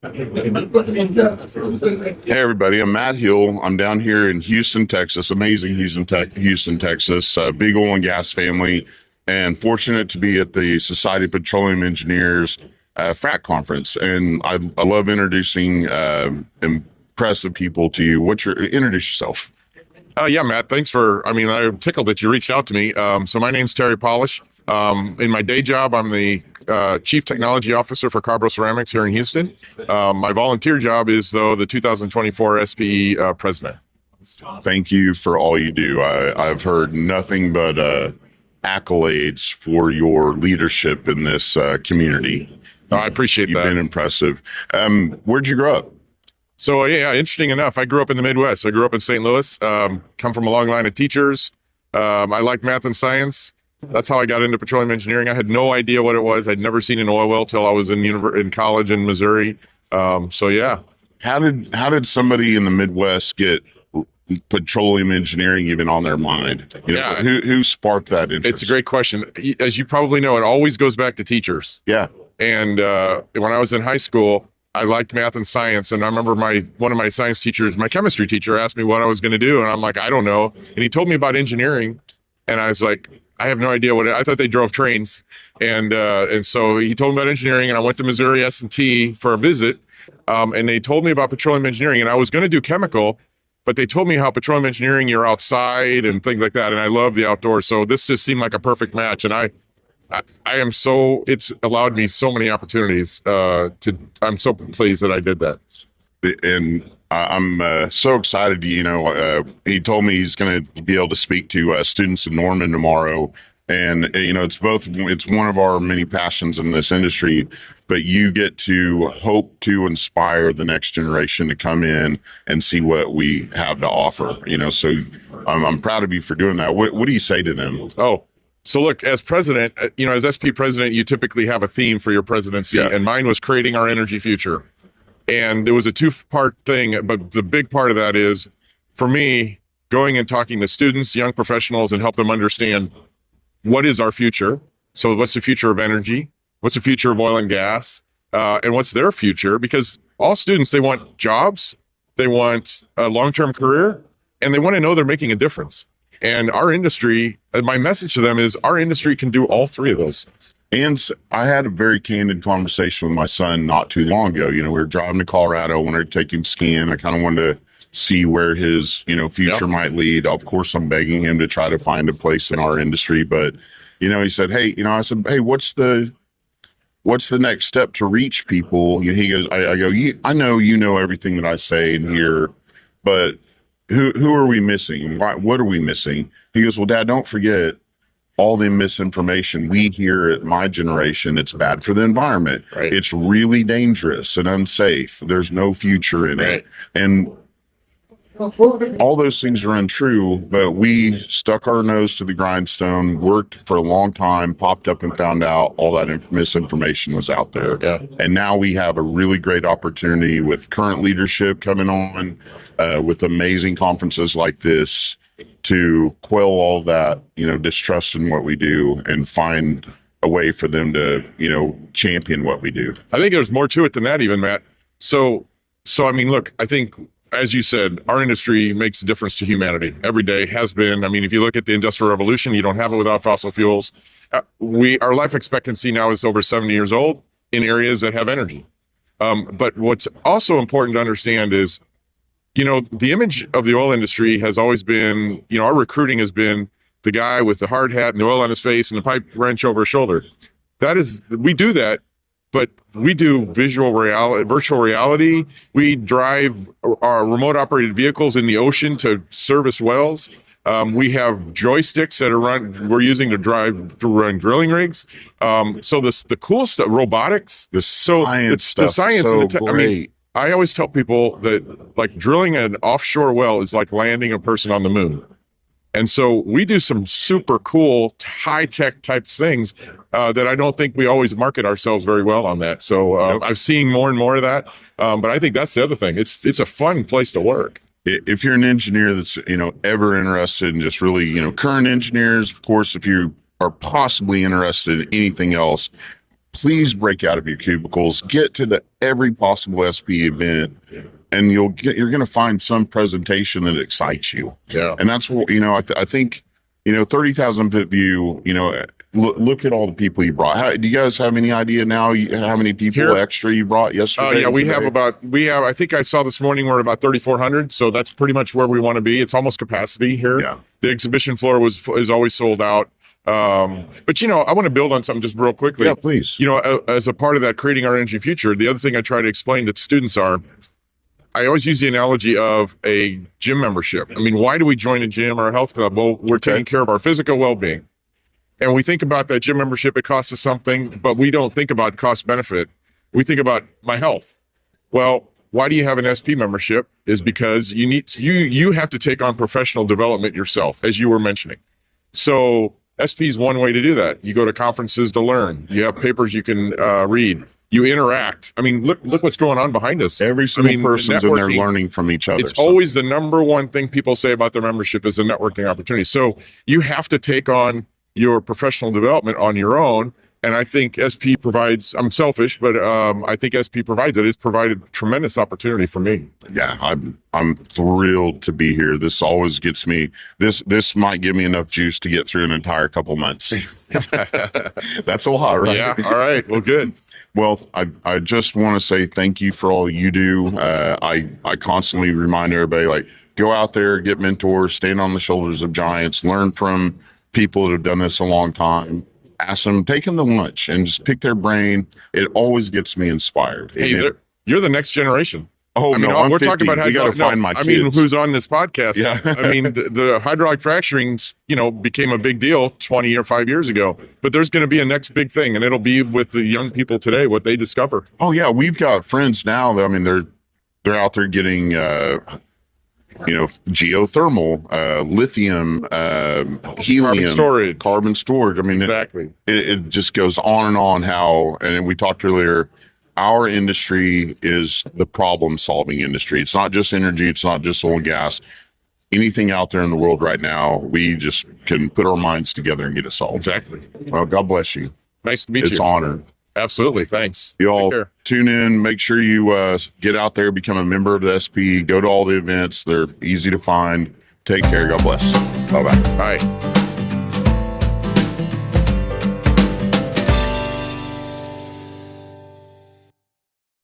Hey everybody, I'm Matt Hill. I'm down here in Houston, Texas. Amazing Houston, Texas. Big oil and gas family, and fortunate to be at the Society of Petroleum Engineers FRAC conference. And I love introducing impressive people to you. Introduce yourself? Yeah, Matt, thanks I'm tickled that you reached out to me. So my name's Terry Palisch. In my day job, I'm the Chief Technology Officer for CARBO Ceramics here in Houston. My volunteer job is, though, the 2024 SPE President. Thank you for all you do. I've heard nothing but accolades for your leadership in this community. I appreciate that. You've been impressive. Where'd you grow up? So, yeah, interesting enough, I grew up in the Midwest. I grew up in St. Louis, come from a long line of teachers. I like math and science. That's how I got into petroleum engineering. I had no idea what it was. I'd never seen an oil well till I was in college in Missouri. So, yeah. How did somebody in the Midwest get petroleum engineering even on their mind? Who sparked that interest? It's a great question. As you probably know, it always goes back to teachers. Yeah. And when I was in high school, I liked math and science. And I remember one of my science teachers, my chemistry teacher, asked me what I was going to do. And I'm like, I don't know. And he told me about engineering. And I was like, I have no idea I thought they drove trains. And so he told me about engineering, and I went to Missouri S&T for a visit. And they told me about petroleum engineering, and I was going to do chemical, but they told me how petroleum engineering, you're outside and things like that. And I love the outdoors. So this just seemed like a perfect match. And it's allowed me so many opportunities I'm so pleased that I did that. And I'm so excited. He told me he's going to be able to speak to students in Norman tomorrow. And, it's one of our many passions in this industry, but you get to hope to inspire the next generation to come in and see what we have to offer, so I'm proud of you for doing that. What do you say to them? Oh, so look, as president, as SP president, you typically have a theme for your presidency, yeah. And mine was creating our energy future. And there was a two-part thing, but the big part of that is, for me, going and talking to students, young professionals, and help them understand what is our future. So what's the future of energy? What's the future of oil and gas? And what's their future? Because all students, they want jobs, they want a long-term career, and they want to know they're making a difference. And our industry, my message to them is our industry can do all three of those things. And I had a very candid conversation with my son not too long ago. We were driving to Colorado. I wanted to take him skiing. I kind of wanted to see where his, future might lead. Of course, I'm begging him to try to find a place in our industry. But, he said, hey, I said, hey, what's the next step to reach people? He goes, I go, I know you know everything that I say in here, but who are we missing? What are we missing? He goes, well, Dad, don't forget all the misinformation we hear at my generation. It's bad for the environment. Right. It's really dangerous and unsafe. There's no future in it. And all those things are untrue, but we stuck our nose to the grindstone, worked for a long time, popped up and found out all that misinformation was out there. Yeah. And now we have a really great opportunity with current leadership coming on, with amazing conferences like this, to quell all that, distrust in what we do and find a way for them to, champion what we do. I think there's more to it than that even, Matt. So look, I think, as you said, our industry makes a difference to humanity every day, has been. If you look at the Industrial Revolution, you don't have it without fossil fuels. Our life expectancy now is over 70 years old in areas that have energy. But what's also important to understand is, the image of the oil industry has always been, our recruiting has been the guy with the hard hat and the oil on his face and the pipe wrench over his shoulder. We do that. But we do virtual reality. We drive our remote operated vehicles in the ocean to service wells. We have joysticks that we're using to run drilling rigs. So the cool stuff, robotics, the science stuff, the science so and great. I always tell people that, like, drilling an offshore well is like landing a person on the moon. And so we do some super cool high-tech type things that I don't think we always market ourselves very well on that. So I've seen more and more of that. But I think that's the other thing. It's a fun place to work. If you're an engineer that's, ever interested in just really, current engineers, of course, if you are possibly interested in anything else, please break out of your cubicles, get to every possible SP event, and you're going to find some presentation that excites you. Yeah. And that's what, I think, 30,000 foot view, look at all the people you brought. Do you guys have any idea now how many people extra you brought yesterday? Yeah, we have, I think I saw this morning we're about 3,400. So that's pretty much where we want to be. It's almost capacity here. Yeah. The exhibition floor is always sold out. But I want to build on something just real quickly. Yeah, please. As a part of that creating our energy future, the other thing I try to explain to students I always use the analogy of a gym membership. I mean, why do we join a gym or a health club? Well, we're taking care of our physical well-being. And we think about that gym membership, it costs us something, but we don't think about cost benefit. We think about my health. Well, why do you have an SP membership? Is because you have to take on professional development yourself, as you were mentioning. So SP is one way to do that. You go to conferences to learn. You have papers you can read. You interact. I mean, look what's going on behind us. Every single person's in there learning from each other. It's always the number one thing people say about their membership is the networking opportunity. So you have to take on your professional development on your own. And I think SP provides, I'm selfish, but I think SP provides it. It's provided tremendous opportunity for me. Yeah, I'm thrilled to be here. This always gets me, this might give me enough juice to get through an entire couple months. That's a lot, right? Yeah, all right, well, good. Well, I just want to say thank you for all you do. I constantly remind everybody, go out there, get mentors, stand on the shoulders of giants, learn from people that have done this a long time. Ask them, take them to lunch and just pick their brain. It always gets me inspired. Hey, you're the next generation. Oh, I'm we're 50. talking about how you got to find my kids. who's on this podcast. Yeah. I mean, the hydraulic fracturing, became a big deal 20 or 5 years ago, but there's going to be a next big thing, and it'll be with the young people today, what they discover. Oh yeah. We've got friends now that, they're out there getting, geothermal, lithium, helium, carbon storage. I mean, exactly. It just goes on and on and we talked earlier, our industry is the problem solving industry. It's not just energy. It's not just oil and gas. Anything out there in the world right now, we just can put our minds together and get it solved. Exactly. Well, God bless you. Nice to meet you. It's an honor. Absolutely. Thanks. You all tune in, make sure you get out there, become a member of the SP, go to all the events. They're easy to find. Take care. God bless. Bye-bye. Bye.